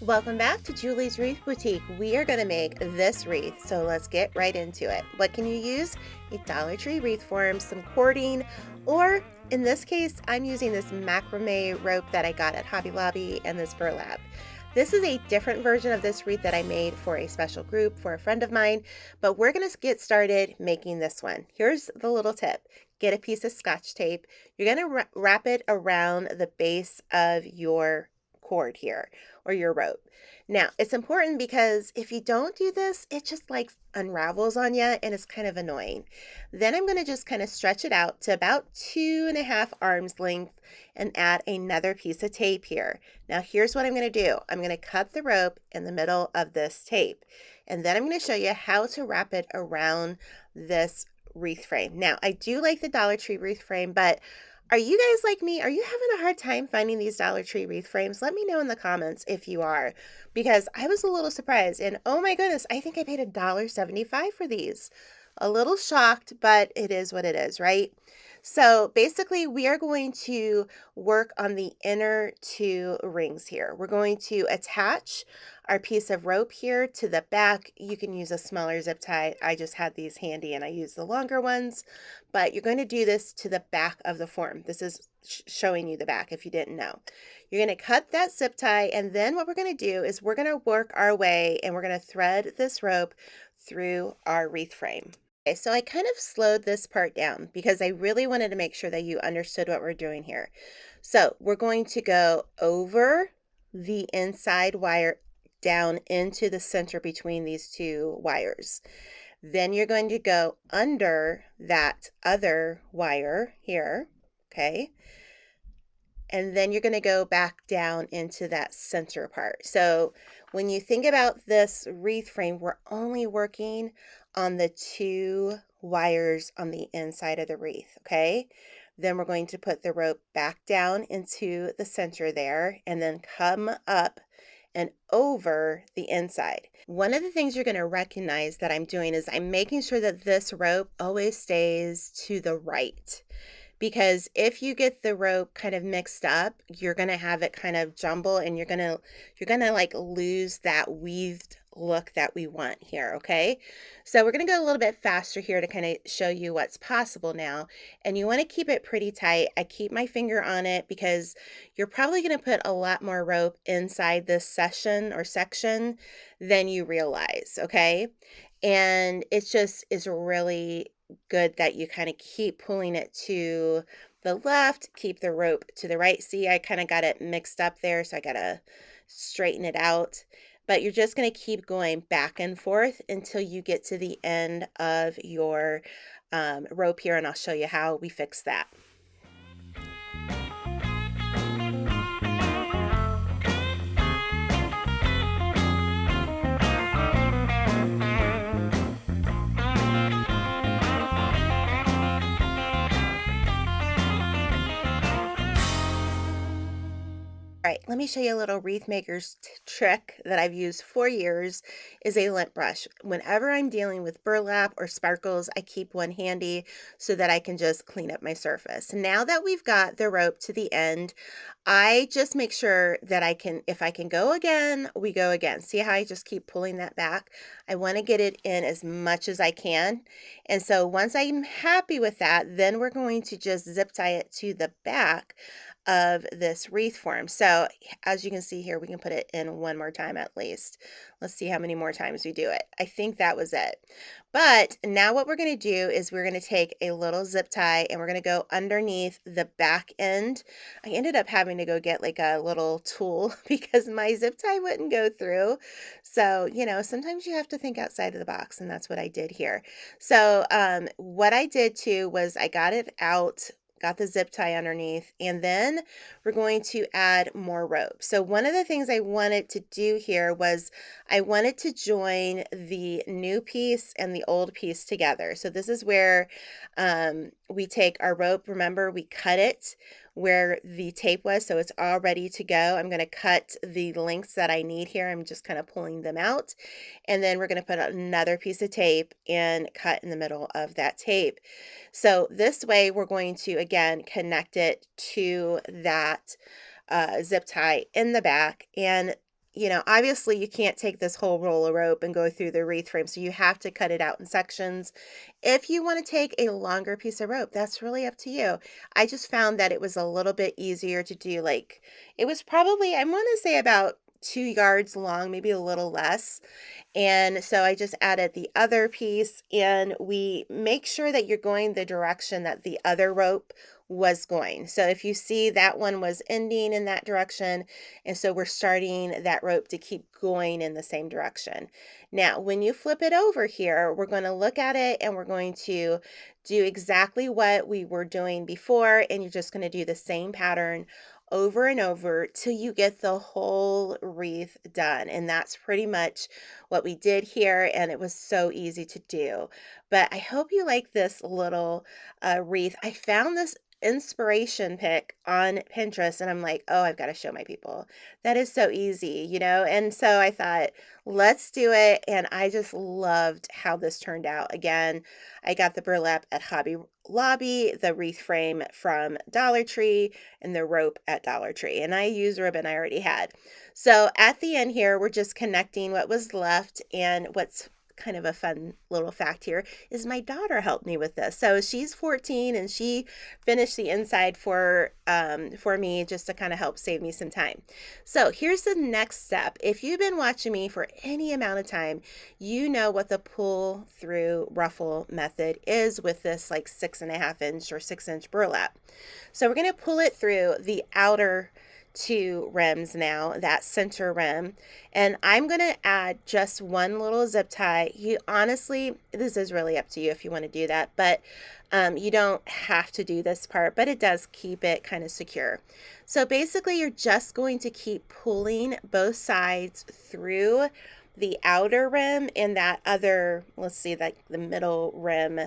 Welcome back to Julie's Wreath Boutique. We are going to make this wreath, so let's get right into it. What can you use? A Dollar Tree wreath form, some cording, or in this case, I'm using this macrame rope that I got at Hobby Lobby and this burlap. This is a different version of this wreath that I made for a special group for a friend of mine, but we're going to get started making this one. Here's the little tip. Get a piece of Scotch tape. You're going to wrap it around the base of your cord here or your rope. Now, it's important because if you don't do this, it just like unravels on you and it's kind of annoying. Then I'm going to just kind of stretch it out to about 2.5 arms length and add another piece of tape here. Now, here's what I'm going to do. I'm going to cut the rope in the middle of this tape, and then I'm going to show you how to wrap it around this wreath frame. Now, I do like the Dollar Tree wreath frame, but are you guys like me? Are you having a hard time finding these Dollar Tree wreath frames? Let me know in the comments if you are, because I was a little surprised. And oh my goodness, I think I paid $1.75 for these. A little shocked, but it is what it is, right? So basically, we are going to work on the inner two rings here. We're going to attach our piece of rope here to the back. You can use a smaller zip tie. I just had these handy and I used the longer ones, but you're going to do this to the back of the form. This is showing you the back if you didn't know. You're going to cut that zip tie, and then what we're going to do is we're going to work our way and we're going to thread this rope through our wreath frame. Okay, so I kind of slowed this part down because I really wanted to make sure that you understood what we're doing here. So we're going to go over the inside wire down into the center between these two wires. Then you're going to go under that other wire here, okay? And then you're going to go back down into that center part. So when you think about this wreath frame, we're only working on the two wires on the inside of the wreath, okay? Then we're going to put the rope back down into the center there and then come up and over the inside. One of the things you're going to recognize that I'm doing is I'm making sure that this rope always stays to the right. Because if you get the rope kind of mixed up, you're going to have it kind of jumble and you're going to like lose that weaved look that we want here, okay? So we're going to go a little bit faster here to kind of show you what's possible now. And you want to keep it pretty tight. I keep my finger on it because you're probably going to put a lot more rope inside this section than you realize, okay? And it's just is really good that you kind of keep pulling it to the left, keep the rope to the right. See, I kind of got it mixed up there, so I got to straighten it out. But you're just going to keep going back and forth until you get to the end of your rope here, and I'll show you how we fix that. All right, let me show you a little wreath maker's trick that I've used for years is a lint brush. Whenever I'm dealing with burlap or sparkles, I keep one handy so that I can just clean up my surface. Now that we've got the rope to the end, I just make sure that if I can go again, we go again. See how I just keep pulling that back? I want to get it in as much as I can. And so once I'm happy with that, then we're going to just zip tie it to the back of this wreath form. So as you can see here, we can put it in one more time at least. Let's see how many more times we do it. I think that was it. But now what we're going to do is we're going to take a little zip tie and we're going to go underneath the back end. I ended up having to go get like a little tool because my zip tie wouldn't go through. So, sometimes you have to think outside of the box, and that's what I did here. So what I did too was I got it out, got the zip tie underneath, and then we're going to add more rope. So one of the things I wanted to do here was I wanted to join the new piece and the old piece together. So this is where we take our rope. Remember, we cut it where the tape was, so it's all ready to go. I'm going to cut the lengths that I need here. I'm just kind of pulling them out, and then we're going to put another piece of tape and cut in the middle of that tape. So this way we're going to again connect it to that zip tie in the back, and obviously you can't take this whole roll of rope and go through the wreath frame, so you have to cut it out in sections. If you want to take a longer piece of rope, that's really up to you. I just found that it was a little bit easier to do, like, it was probably, I want to say about 2 yards long, maybe a little less. And so I just added the other piece, and we make sure that you're going the direction that the other rope was going. So if you see that one was ending in that direction, and so we're starting that rope to keep going in the same direction. Now, when you flip it over here, we're going to look at it and we're going to do exactly what we were doing before, and you're just going to do the same pattern over and over till you get the whole wreath done. And that's pretty much what we did here, and it was so easy to do. But I hope you like this little wreath. I found this inspiration pic on Pinterest, and I'm like, oh, I've got to show my people. That is so easy. And so I thought, let's do it. And I just loved how this turned out. Again, I got the burlap at Hobby Lobby, the wreath frame from Dollar Tree, and the rope at Dollar Tree. And I used ribbon I already had. So at the end here, we're just connecting what was left. And what's kind of a fun little fact here is my daughter helped me with this. So she's 14 and she finished the inside for me, just to kind of help save me some time. So here's the next step. If you've been watching me for any amount of time, you know what the pull through ruffle method is with this like 6.5 inch or 6 inch burlap. So we're going to pull it through the outer 2 rims now, that center rim, and I'm going to add just one little zip tie. You honestly, this is really up to you if you want to do that, but you don't have to do this part, but it does keep it kind of secure. So basically you're just going to keep pulling both sides through the outer rim and that other, let's see, like the middle rim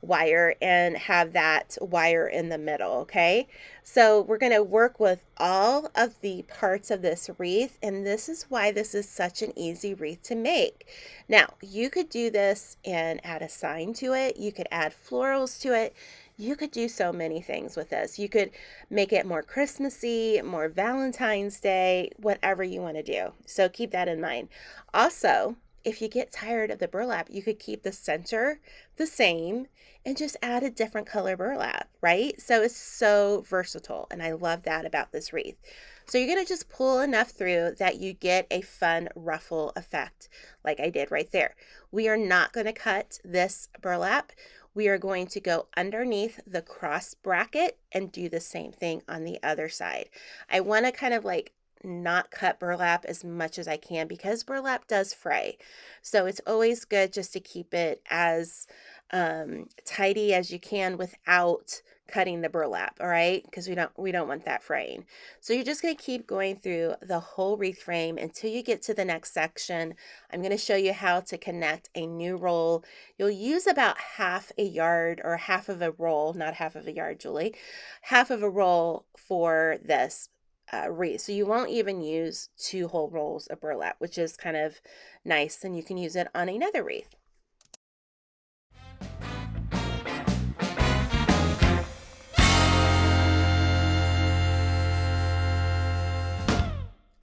wire, and have that wire in the middle. Okay, so we're going to work with all of the parts of this wreath, and this is why this is such an easy wreath to make. Now you could do this and add a sign to it, you could add florals to it, you could do so many things with this. You could make it more Christmassy, more Valentine's Day, whatever you want to do. So keep that in mind. Also, if you get tired of the burlap, you could keep the center the same and just add a different color burlap, right? So it's so versatile, and I love that about this wreath. So you're going to just pull enough through that you get a fun ruffle effect like I did right there. We are not going to cut this burlap. We are going to go underneath the cross bracket and do the same thing on the other side. I want to kind of like not cut burlap as much as I can because burlap does fray. So it's always good just to keep it as tidy as you can without cutting the burlap, all right? Because we don't want that fraying. So you're just going to keep going through the whole wreath frame until you get to the next section. I'm going to show you how to connect a new roll. You'll use about half a yard or half of a roll, not half of a yard, Julie, half of a roll for this wreath. So you won't even use 2 whole rolls of burlap, which is kind of nice, and you can use it on another wreath.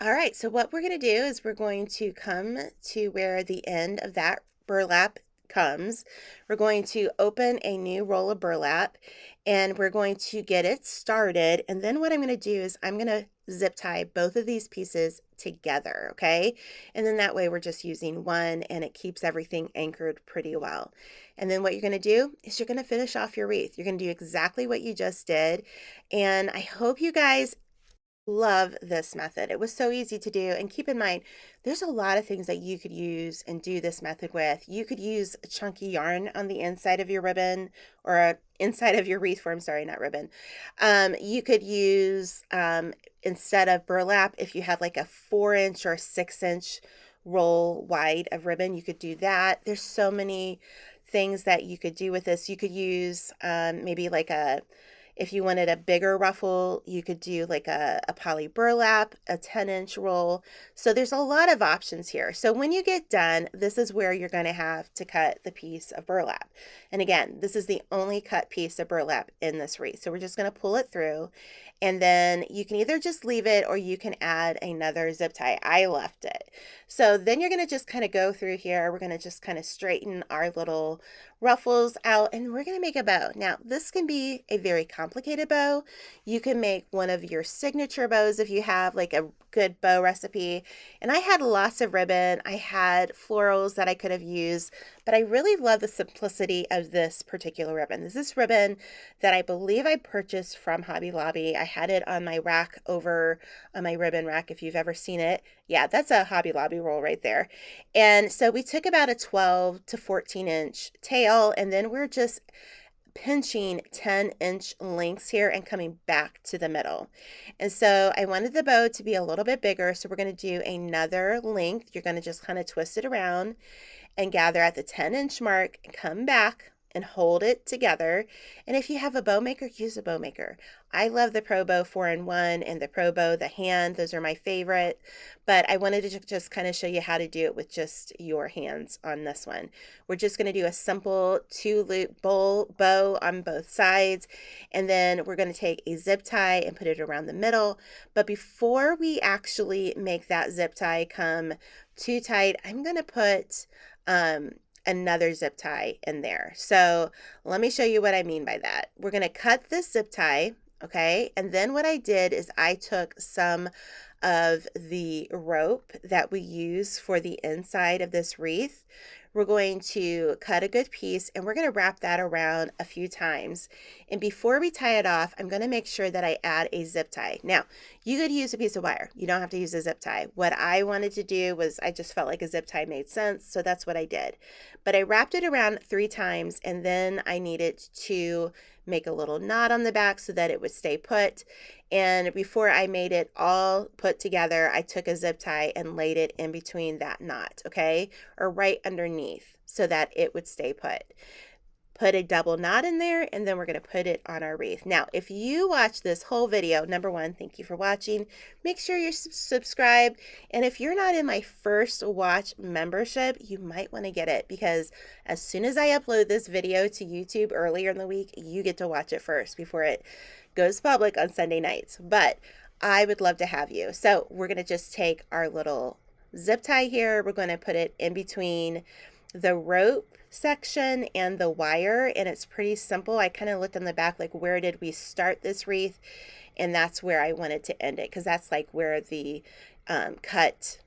All right, so what we're going to do is we're going to come to where the end of that burlap comes. We're going to open a new roll of burlap, and we're going to get it started. And then what I'm going to do is I'm going to zip tie both of these pieces together, okay? And then that way we're just using one, and it keeps everything anchored pretty well. And then what you're going to do is you're going to finish off your wreath. You're going to do exactly what you just did. And I hope you guys love this method. It was so easy to do. And keep in mind, there's a lot of things that you could use and do this method with. You could use a chunky yarn on the inside of your ribbon, or inside of your wreath form, sorry, not ribbon. You could use, instead of burlap, if you had like a 4-inch or 6-inch roll wide of ribbon, you could do that. There's so many things that you could do with this. You could use maybe like If you wanted a bigger ruffle, you could do like a poly burlap, a 10-inch roll. So there's a lot of options here. So when you get done, this is where you're going to have to cut the piece of burlap. And again, this is the only cut piece of burlap in this wreath. So we're just going to pull it through, and then you can either just leave it or you can add another zip tie. I left it. So then you're going to just kind of go through here. We're going to just kind of straighten our little ruffles out, and we're going to make a bow. Now, this can be a very complicated bow. You can make one of your signature bows if you have like a good bow recipe. And I had lots of ribbon. I had florals that I could have used, but I really love the simplicity of this particular ribbon. This is ribbon that I believe I purchased from Hobby Lobby. I had it on my rack over on my ribbon rack, if you've ever seen it. Yeah, that's a Hobby Lobby roll right there. And so we took about a 12 to 14 inch tail, and then we're just pinching 10-inch lengths here and coming back to the middle. And so I wanted the bow to be a little bit bigger, so we're going to do another length. You're going to just kind of twist it around and gather at the 10-inch mark and come back and hold it together. And if you have a bow maker, use a bow maker. I love the Pro Bow 4-in-1 and the Pro Bow, the hand. Those are my favorite. But I wanted to just kind of show you how to do it with just your hands on this one. We're just going to do a simple 2-loop bow on both sides. And then we're going to take a zip tie and put it around the middle. But before we actually make that zip tie come too tight, I'm going to put another zip tie in there. So let me show you what I mean by that. We're going to cut this zip tie, okay? And then what I did is I took some of the rope that we use for the inside of this wreath. We're going to cut a good piece, and we're going to wrap that around a few times. And before we tie it off, I'm going to make sure that I add a zip tie. Now, you could use a piece of wire. You don't have to use a zip tie. What I wanted to do was I just felt like a zip tie made sense, so that's what I did. But I wrapped it around 3 times, and then I needed to make a little knot on the back so that it would stay put. And before I made it all put together, I took a zip tie and laid it in between that knot, okay? Or right underneath so that it would stay put. Put a double knot in there, and then we're going to put it on our wreath. Now, if you watch this whole video, number one, thank you for watching. Make sure you're subscribed. And if you're not in my First Watch membership, you might want to get it, because as soon as I upload this video to YouTube earlier in the week, you get to watch it first before it goes public on Sunday nights. But I would love to have you. So we're going to just take our little zip tie here. We're going to put it in between the rope section and the wire, and it's pretty simple. I kind of looked on the back, like, where did we start this wreath? And that's where I wanted to end it, because that's like where the cut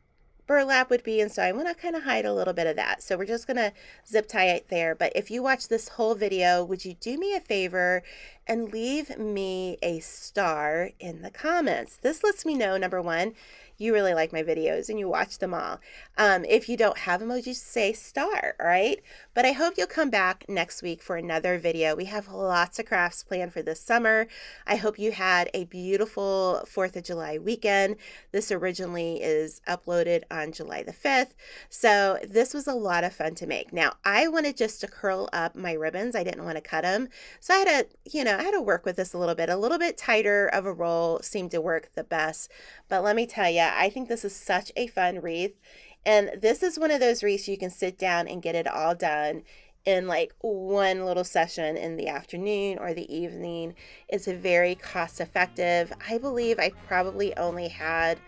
burlap would be. And so I want to kind of hide a little bit of that. So we're just going to zip tie it there. But if you watch this whole video, would you do me a favor and leave me a star in the comments? This lets me know, number one, you really like my videos and you watch them all. If you don't have emojis, say star, all right? But I hope you'll come back next week for another video. We have lots of crafts planned for this summer. I hope you had a beautiful 4th of July weekend. This originally is uploaded on July the 5th. So this was a lot of fun to make. Now, I wanted just to curl up my ribbons. I didn't want to cut them. So I had to work with this a little bit tighter of a roll seemed to work the best. But let me tell you, I think this is such a fun wreath. And this is one of those wreaths you can sit down and get it all done in like one little session in the afternoon or the evening. It's very cost effective. I believe I probably only had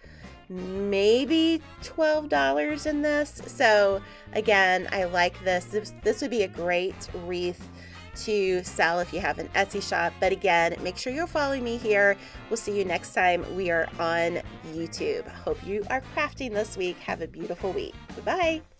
maybe $12 in this. So again, I like this. This would be a great wreath to sell if you have an Etsy shop. But again, make sure you're following me here. We'll see you next time we are on YouTube. Hope you are crafting this week. Have a beautiful week. Bye-bye.